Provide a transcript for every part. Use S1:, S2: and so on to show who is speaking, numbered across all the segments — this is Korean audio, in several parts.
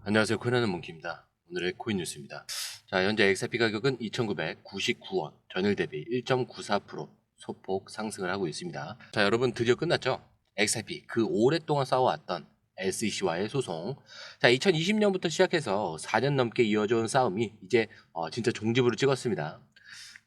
S1: 안녕하세요. 코인하는 몽키입니다. 오늘의 코인 뉴스입니다. 자, 현재 XRP 가격은 2,999원, 전일 대비 1.94% 소폭 상승을 하고 있습니다. 자, 여러분 드디어 끝났죠? XRP 그 오랫동안 싸워왔던 SEC와의 소송. 자, 2020년부터 시작해서 4년 넘게 이어져 온 싸움이 이제 진짜 종지부를 찍었습니다.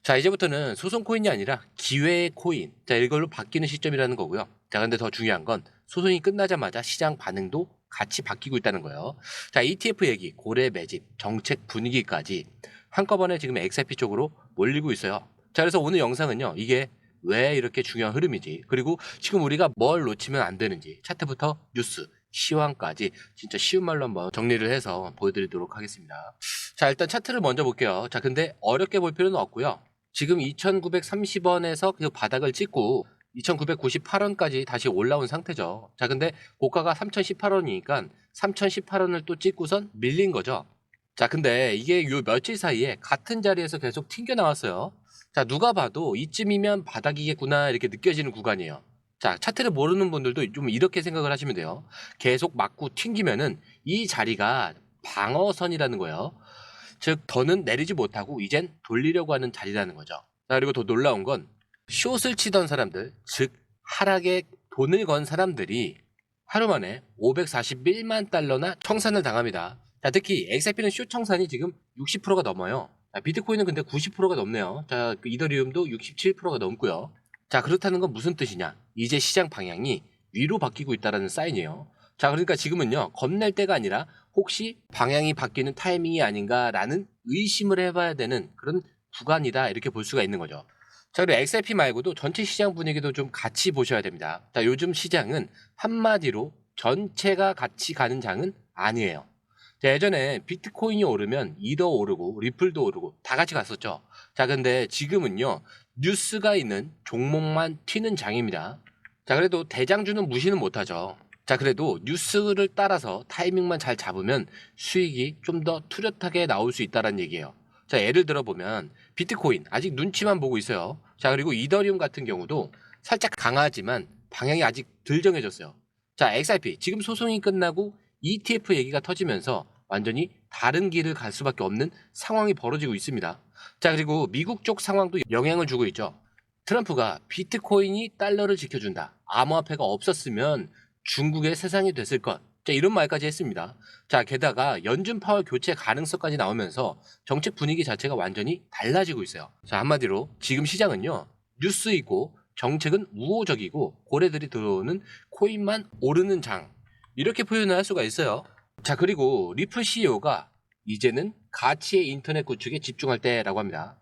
S1: 자, 이제부터는 소송 코인이 아니라 기회의 코인. 자, 이걸로 바뀌는 시점이라는 거고요. 자, 근데 더 중요한 건 소송이 끝나자마자 시장 반응도 같이 바뀌고 있다는 거예요. 자, ETF 얘기, 고래 매집, 정책 분위기까지 한꺼번에 지금 XRP 쪽으로 몰리고 있어요. 자, 그래서 오늘 영상은요, 이게 왜 이렇게 중요한 흐름이지, 그리고 지금 우리가 뭘 놓치면 안 되는지, 차트부터 뉴스, 시황까지 진짜 쉬운 말로 한번 정리를 해서 보여드리도록 하겠습니다. 자, 일단 차트를 먼저 볼게요. 자, 근데 어렵게 볼 필요는 없고요. 지금 2,930원에서 그 바닥을 찍고 2,998원까지 다시 올라온 상태죠. 자, 근데 고가가 3,018원이니까 3,018원을 또 찍고선 밀린 거죠. 자, 근데 이게 요 며칠 사이에 같은 자리에서 계속 튕겨 나왔어요. 자, 누가 봐도 이쯤이면 바닥이겠구나 이렇게 느껴지는 구간이에요. 자, 차트를 모르는 분들도 좀 이렇게 생각을 하시면 돼요. 계속 맞고 튕기면은 이 자리가 방어선이라는 거예요. 즉 더는 내리지 못하고 이젠 돌리려고 하는 자리라는 거죠. 자, 그리고 더 놀라운 건 숏을 치던 사람들, 즉 하락에 돈을 건 사람들이 하루 만에 541만 달러나 청산을 당합니다. 자, 특히 XRP는 숏 청산이 지금 60%가 넘어요. 자, 비트코인은 근데 90%가 넘네요. 자, 그 이더리움도 67%가 넘고요. 자, 그렇다는 건 무슨 뜻이냐? 이제 시장 방향이 위로 바뀌고 있다는 사인이에요. 자, 그러니까 지금은요, 겁낼 때가 아니라 혹시 방향이 바뀌는 타이밍이 아닌가라는 의심을 해봐야 되는 그런 구간이다, 이렇게 볼 수가 있는 거죠. 자, 그리고 XRP 말고도 전체 시장 분위기도 좀 같이 보셔야 됩니다. 자, 요즘 시장은 한마디로 전체가 같이 가는 장은 아니에요. 자, 예전에 비트코인이 오르면 이더 오르고 리플도 오르고 다 같이 갔었죠. 자, 근데 지금은요, 뉴스가 있는 종목만 튀는 장입니다. 자, 그래도 대장주는 무시는 못하죠. 자, 그래도 뉴스를 따라서 타이밍만 잘 잡으면 수익이 좀 더 뚜렷하게 나올 수 있다는 얘기예요. 자, 예를 들어 보면 비트코인 아직 눈치만 보고 있어요. 자, 그리고 이더리움 같은 경우도 살짝 강하지만 방향이 아직 덜 정해졌어요. 자, XRP 지금 소송이 끝나고 ETF 얘기가 터지면서 완전히 다른 길을 갈 수밖에 없는 상황이 벌어지고 있습니다. 자, 그리고 미국 쪽 상황도 영향을 주고 있죠. 트럼프가 비트코인이 달러를 지켜준다, 암호화폐가 없었으면 중국의 세상이 됐을 것, 자, 이런 말까지 했습니다. 자, 게다가 연준 파월 교체 가능성까지 나오면서 정책 분위기 자체가 완전히 달라지고 있어요. 자, 한마디로 지금 시장은요, 뉴스이고 정책은 우호적이고 고래들이 들어오는 코인만 오르는 장, 이렇게 표현을 할 수가 있어요. 자, 그리고 리플 CEO가 이제는 가치의 인터넷 구축에 집중할 때라고 합니다.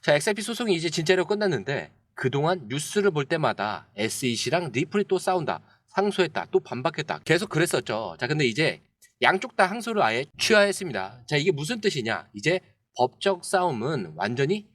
S1: 자, XRP 소송이 이제 진짜로 끝났는데 그동안 뉴스를 볼 때마다 SEC랑 리플이 또 싸운다, 상소했다, 또 반박했다, 계속 그랬었죠. 자, 근데 이제 양쪽 다 항소를 아예 취하했습니다. 자, 이게 무슨 뜻이냐? 이제 법적 싸움은 완전히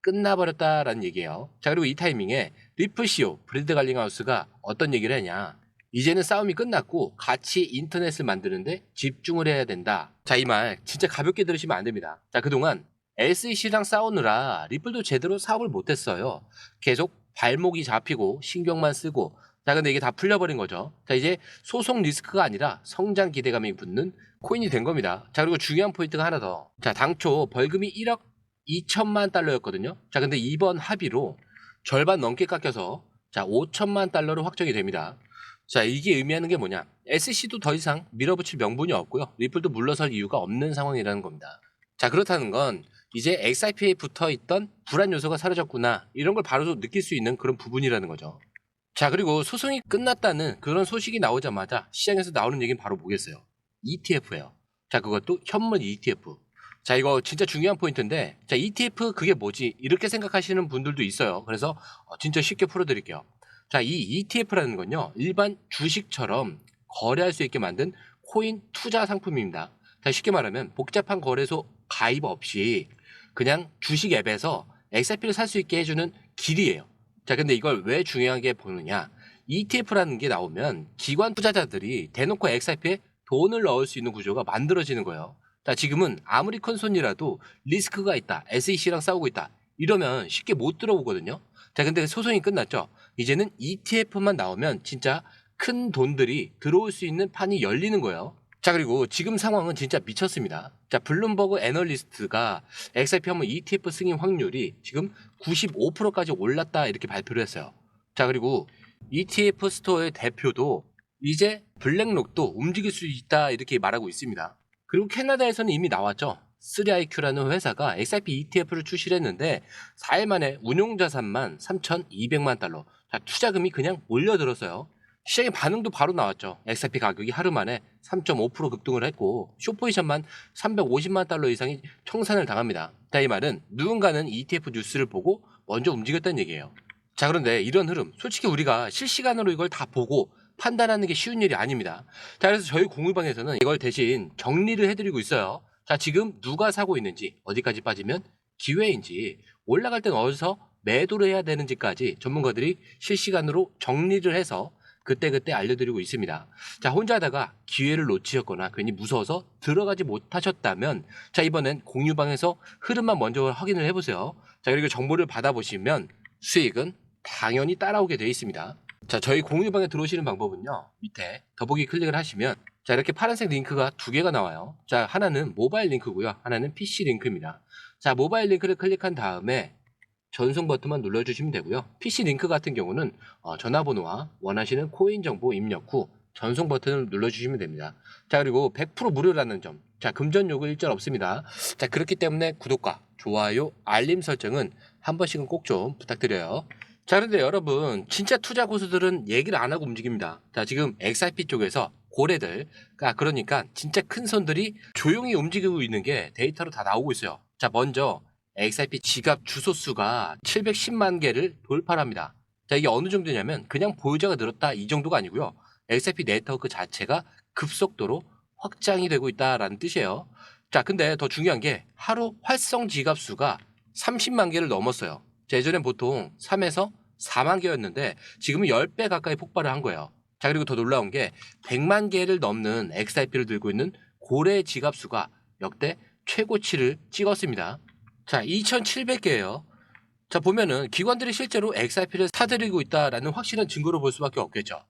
S1: 끝나버렸다라는 얘기예요. 자, 그리고 이 타이밍에 리플 CEO 브래드 갈링하우스가 어떤 얘기를 하냐? 이제는 싸움이 끝났고 같이 인터넷을 만드는데 집중을 해야 된다. 자, 이 말 진짜 가볍게 들으시면 안 됩니다. 자, 그동안 SEC랑 싸우느라 리플도 제대로 사업을 못했어요. 계속 발목이 잡히고 신경만 쓰고. 자, 근데 이게 다 풀려버린 거죠. 자, 이제 소송 리스크가 아니라 성장 기대감이 붙는 코인이 된 겁니다. 자, 그리고 중요한 포인트가 하나 더. 자, 당초 벌금이 1억 2천만 달러였거든요. 자, 근데 이번 합의로 절반 넘게 깎여서 자, 5천만 달러로 확정이 됩니다. 자, 이게 의미하는 게 뭐냐? SEC도 더 이상 밀어붙일 명분이 없고요. 리플도 물러설 이유가 없는 상황이라는 겁니다. 자, 그렇다는 건 이제 XRP에 붙어 있던 불안 요소가 사라졌구나, 이런 걸 바로 느낄 수 있는 그런 부분이라는 거죠. 자, 그리고 소송이 끝났다는 그런 소식이 나오자마자 시장에서 나오는 얘기는 바로 뭐겠어요? ETF예요. 자, 그것도 현물 ETF. 자, 이거 진짜 중요한 포인트인데, 자, ETF 그게 뭐지? 이렇게 생각하시는 분들도 있어요. 그래서 진짜 쉽게 풀어드릴게요. 자, 이 ETF라는 건요, 일반 주식처럼 거래할 수 있게 만든 코인 투자 상품입니다. 자, 쉽게 말하면 복잡한 거래소 가입 없이 그냥 주식 앱에서 XRP를 살 수 있게 해주는 길이에요. 자, 근데 이걸 왜 중요하게 보느냐? ETF라는 게 나오면 기관 투자자들이 대놓고 XRP에 돈을 넣을 수 있는 구조가 만들어지는 거예요. 자, 지금은 아무리 큰 손이라도 리스크가 있다, SEC랑 싸우고 있다, 이러면 쉽게 못 들어오거든요. 자, 근데 소송이 끝났죠. 이제는 ETF만 나오면 진짜 큰 돈들이 들어올 수 있는 판이 열리는 거예요. 자, 그리고 지금 상황은 진짜 미쳤습니다. 자, 블룸버그 애널리스트가 XRP 한번 ETF 승인 확률이 지금 95%까지 올랐다 이렇게 발표를 했어요. 자, 그리고 ETF 스토어의 대표도 이제 블랙록도 움직일 수 있다 이렇게 말하고 있습니다. 그리고 캐나다에서는 이미 나왔죠. 3IQ라는 회사가 XRP ETF를 출시를 했는데 4일 만에 운용자산만 3,200만 달러. 자, 투자금이 그냥 몰려들었어요. 시장의 반응도 바로 나왔죠. XRP 가격이 하루 만에 3.5% 급등을 했고 숏포지션만 350만 달러 이상이 청산을 당합니다. 자, 이 말은 누군가는 ETF 뉴스를 보고 먼저 움직였다는 얘기예요. 자, 그런데 이런 흐름 솔직히 우리가 실시간으로 이걸 다 보고 판단하는 게 쉬운 일이 아닙니다. 자, 그래서 저희 공유방에서는 이걸 대신 정리를 해드리고 있어요. 자, 지금 누가 사고 있는지, 어디까지 빠지면 기회인지, 올라갈 땐 어디서 매도를 해야 되는지까지 전문가들이 실시간으로 정리를 해서 그때그때 알려드리고 있습니다. 자, 혼자 하다가 기회를 놓치셨거나 괜히 무서워서 들어가지 못하셨다면 자, 이번엔 공유방에서 흐름만 먼저 확인을 해보세요. 자, 그리고 정보를 받아보시면 수익은 당연히 따라오게 되어 있습니다. 자, 저희 공유방에 들어오시는 방법은요, 밑에 더보기 클릭을 하시면 자, 이렇게 파란색 링크가 두 개가 나와요. 자, 하나는 모바일 링크고요, 하나는 PC 링크입니다. 자, 모바일 링크를 클릭한 다음에 전송 버튼만 눌러주시면 되고요. PC 링크 같은 경우는 전화번호와 원하시는 코인 정보 입력 후 전송 버튼을 눌러주시면 됩니다. 자, 그리고 100% 무료라는 점. 자, 금전 요구 일절 없습니다. 자, 그렇기 때문에 구독과 좋아요, 알림 설정은 한 번씩은 꼭 좀 부탁드려요. 자, 그런데 여러분 진짜 투자 고수들은 얘기를 안 하고 움직입니다. 자, 지금 XRP 쪽에서 고래들, 그러니까 진짜 큰 손들이 조용히 움직이고 있는 게 데이터로 다 나오고 있어요. 자, 먼저 XRP 지갑 주소 수가 710만 개를 돌파합니다. 자, 이게 어느 정도냐면 그냥 보유자가 늘었다 이 정도가 아니고요. XRP 네트워크 자체가 급속도로 확장이 되고 있다라는 뜻이에요. 자, 근데 더 중요한 게 하루 활성 지갑 수가 30만 개를 넘었어요. 자, 예전엔 보통 3에서 4만 개였는데 지금은 10배 가까이 폭발을 한 거예요. 자, 그리고 더 놀라운 게 100만 개를 넘는 XRP를 들고 있는 고래 지갑 수가 역대 최고치를 찍었습니다. 자, 2,700개예요. 자, 보면은 기관들이 실제로 XRP를 사들이고 있다라는 확실한 증거로 볼 수밖에 없겠죠.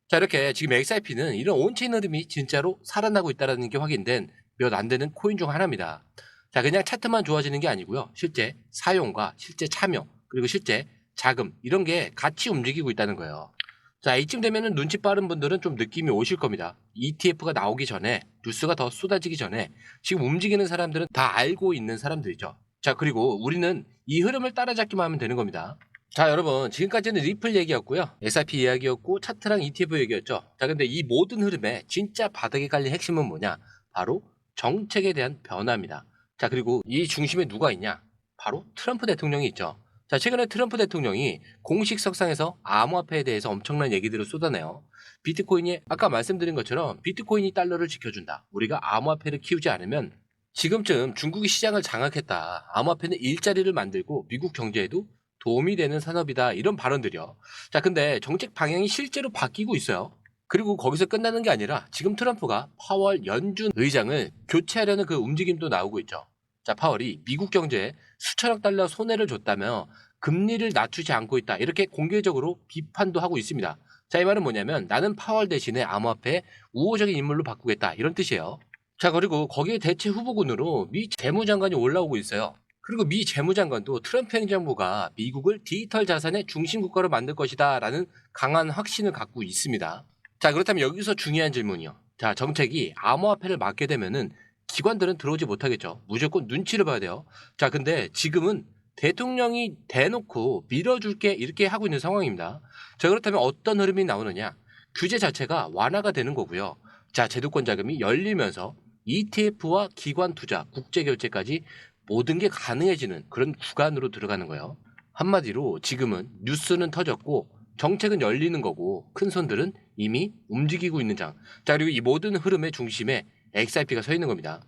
S1: 자, 이렇게 지금 XRP는 이런 온체인 흐름이 진짜로 살아나고 있다는 게 확인된 몇 안 되는 코인 중 하나입니다. 자, 그냥 차트만 좋아지는 게 아니고요. 실제 사용과 실제 참여, 그리고 실제 자금, 이런 게 같이 움직이고 있다는 거예요. 자, 이쯤 되면은 눈치 빠른 분들은 좀 느낌이 오실 겁니다. ETF가 나오기 전에, 뉴스가 더 쏟아지기 전에 지금 움직이는 사람들은 다 알고 있는 사람들이죠. 자, 그리고 우리는 이 흐름을 따라잡기만 하면 되는 겁니다. 자, 여러분 지금까지는 리플 얘기였고요, XRP 이야기였고 차트랑 ETF 얘기였죠. 자, 근데 이 모든 흐름에 진짜 바닥에 깔린 핵심은 뭐냐? 바로 정책에 대한 변화입니다. 자, 그리고 이 중심에 누가 있냐? 바로 트럼프 대통령이 있죠. 자, 최근에 트럼프 대통령이 공식 석상에서 암호화폐에 대해서 엄청난 얘기들을 쏟아내요. 비트코인이 아까 말씀드린 것처럼 비트코인이 달러를 지켜준다, 우리가 암호화폐를 키우지 않으면 지금쯤 중국이 시장을 장악했다, 암호화폐는 일자리를 만들고 미국 경제에도 도움이 되는 산업이다, 이런 발언들이요. 자, 근데 정책 방향이 실제로 바뀌고 있어요. 그리고 거기서 끝나는 게 아니라 지금 트럼프가 파월 연준 의장을 교체하려는 그 움직임도 나오고 있죠. 자, 파월이 미국 경제에 수천억 달러 손해를 줬다며 금리를 낮추지 않고 있다, 이렇게 공개적으로 비판도 하고 있습니다. 자, 이 말은 뭐냐면 나는 파월 대신에 암호화폐 우호적인 인물로 바꾸겠다, 이런 뜻이에요. 자, 그리고 거기에 대체 후보군으로 미 재무장관이 올라오고 있어요. 그리고 미 재무장관도 트럼프 행정부가 미국을 디지털 자산의 중심 국가로 만들 것이다 라는 강한 확신을 갖고 있습니다. 자, 그렇다면 여기서 중요한 질문이요. 자, 정책이 암호화폐를 막게 되면은 기관들은 들어오지 못하겠죠. 무조건 눈치를 봐야 돼요. 자, 근데 지금은 대통령이 대놓고 밀어줄게 이렇게 하고 있는 상황입니다. 자, 그렇다면 어떤 흐름이 나오느냐? 규제 자체가 완화가 되는 거고요. 자, 제도권 자금이 열리면서 ETF와 기관 투자, 국제 결제까지 모든 게 가능해지는 그런 구간으로 들어가는 거예요. 한마디로 지금은 뉴스는 터졌고 정책은 열리는 거고 큰 손들은 이미 움직이고 있는 장. 자, 그리고 이 모든 흐름의 중심에 XRP가 서 있는 겁니다.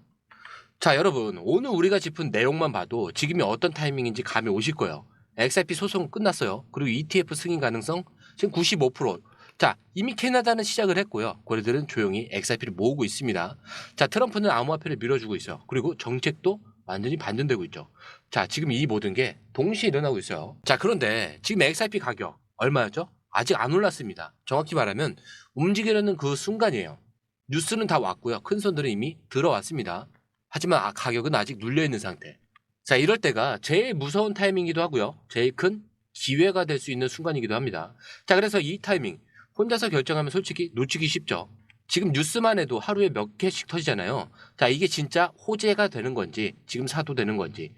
S1: 자, 여러분 오늘 우리가 짚은 내용만 봐도 지금이 어떤 타이밍인지 감이 오실 거예요. XRP 소송 끝났어요. 그리고 ETF 승인 가능성 지금 95%. 자, 이미 캐나다는 시작을 했고요. 고래들은 조용히 XRP를 모으고 있습니다. 자, 트럼프는 암호화폐를 밀어주고 있어요. 그리고 정책도 완전히 반전되고 있죠. 자, 지금 이 모든 게 동시에 일어나고 있어요. 자, 그런데 지금 XRP 가격 얼마였죠? 아직 안 올랐습니다. 정확히 말하면 움직이려는 그 순간이에요. 뉴스는 다 왔고요. 큰 손들은 이미 들어왔습니다. 하지만 가격은 아직 눌려있는 상태. 자, 이럴 때가 제일 무서운 타이밍이기도 하고요. 제일 큰 기회가 될 수 있는 순간이기도 합니다. 자, 그래서 이 타이밍 혼자서 결정하면 솔직히 놓치기 쉽죠. 지금 뉴스만 해도 하루에 몇 개씩 터지잖아요. 자, 이게 진짜 호재가 되는 건지 지금 사도 되는 건지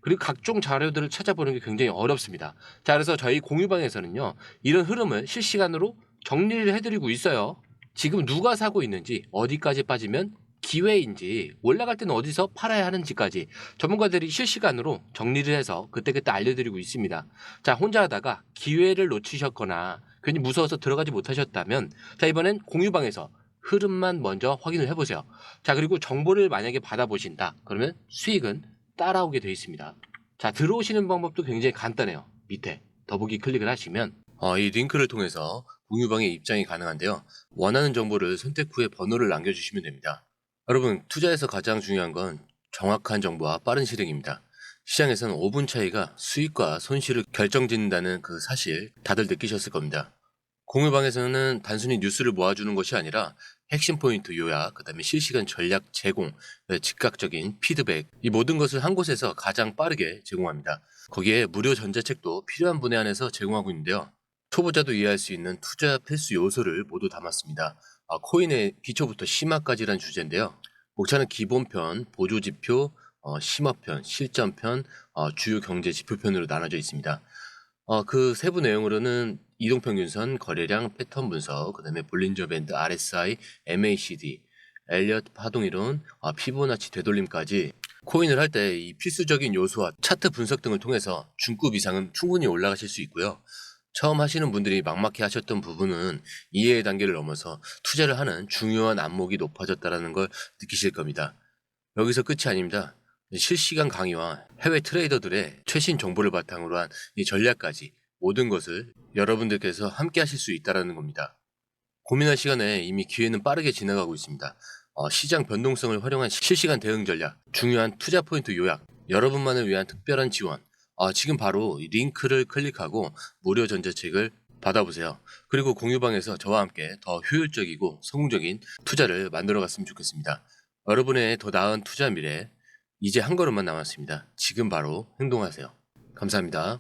S1: 그리고 각종 자료들을 찾아보는 게 굉장히 어렵습니다. 자, 그래서 저희 공유방에서는요, 이런 흐름을 실시간으로 정리를 해드리고 있어요. 지금 누가 사고 있는지, 어디까지 빠지면 기회인지, 올라갈 때는 어디서 팔아야 하는지까지 전문가들이 실시간으로 정리를 해서 그때그때 알려드리고 있습니다. 자, 혼자 하다가 기회를 놓치셨거나 괜히 무서워서 들어가지 못하셨다면, 자, 이번엔 공유방에서 흐름만 먼저 확인을 해보세요. 자, 그리고 정보를 만약에 받아보신다. 그러면 수익은 따라오게 되어 있습니다. 자, 들어오시는 방법도 굉장히 간단해요. 밑에 더보기 클릭을 하시면 이 링크를 통해서 공유방에 입장이 가능한데요. 원하는 정보를 선택 후에 번호를 남겨주시면 됩니다. 여러분, 투자에서 가장 중요한 건 정확한 정보와 빠른 실행입니다. 시장에서는 5분 차이가 수익과 손실을 결정짓는다는 그 사실 다들 느끼셨을 겁니다. 공유방에서는 단순히 뉴스를 모아주는 것이 아니라 핵심 포인트 요약, 그 다음에 실시간 전략 제공, 즉각적인 피드백, 이 모든 것을 한 곳에서 가장 빠르게 제공합니다. 거기에 무료 전자책도 필요한 분야 안에서 제공하고 있는데요. 초보자도 이해할 수 있는 투자 필수 요소를 모두 담았습니다. 코인의 기초부터 심화까지란 주제인데요. 목차는 기본편, 보조지표, 심화편, 실전편, 주요 경제 지표편으로 나눠져 있습니다. 그 세부 내용으로는 이동평균선, 거래량, 패턴 분석, 그 다음에 볼린저 밴드, RSI, MACD, 엘리엇 파동이론, 피보나치 되돌림까지 코인을 할 때 이 필수적인 요소와 차트 분석 등을 통해서 중급 이상은 충분히 올라가실 수 있고요. 처음 하시는 분들이 막막해 하셨던 부분은 이해의 단계를 넘어서 투자를 하는 중요한 안목이 높아졌다는 걸 느끼실 겁니다. 여기서 끝이 아닙니다. 실시간 강의와 해외 트레이더들의 최신 정보를 바탕으로 한 이 전략까지 모든 것을 여러분들께서 함께 하실 수 있다는 겁니다. 고민할 시간에 이미 기회는 빠르게 지나가고 있습니다. 시장 변동성을 활용한 실시간 대응 전략, 중요한 투자 포인트 요약, 여러분만을 위한 특별한 지원. 지금 바로 이 링크를 클릭하고 무료 전자책을 받아보세요. 그리고 공유방에서 저와 함께 더 효율적이고 성공적인 투자를 만들어 갔으면 좋겠습니다. 여러분의 더 나은 투자 미래, 이제 한 걸음만 남았습니다. 지금 바로 행동하세요. 감사합니다.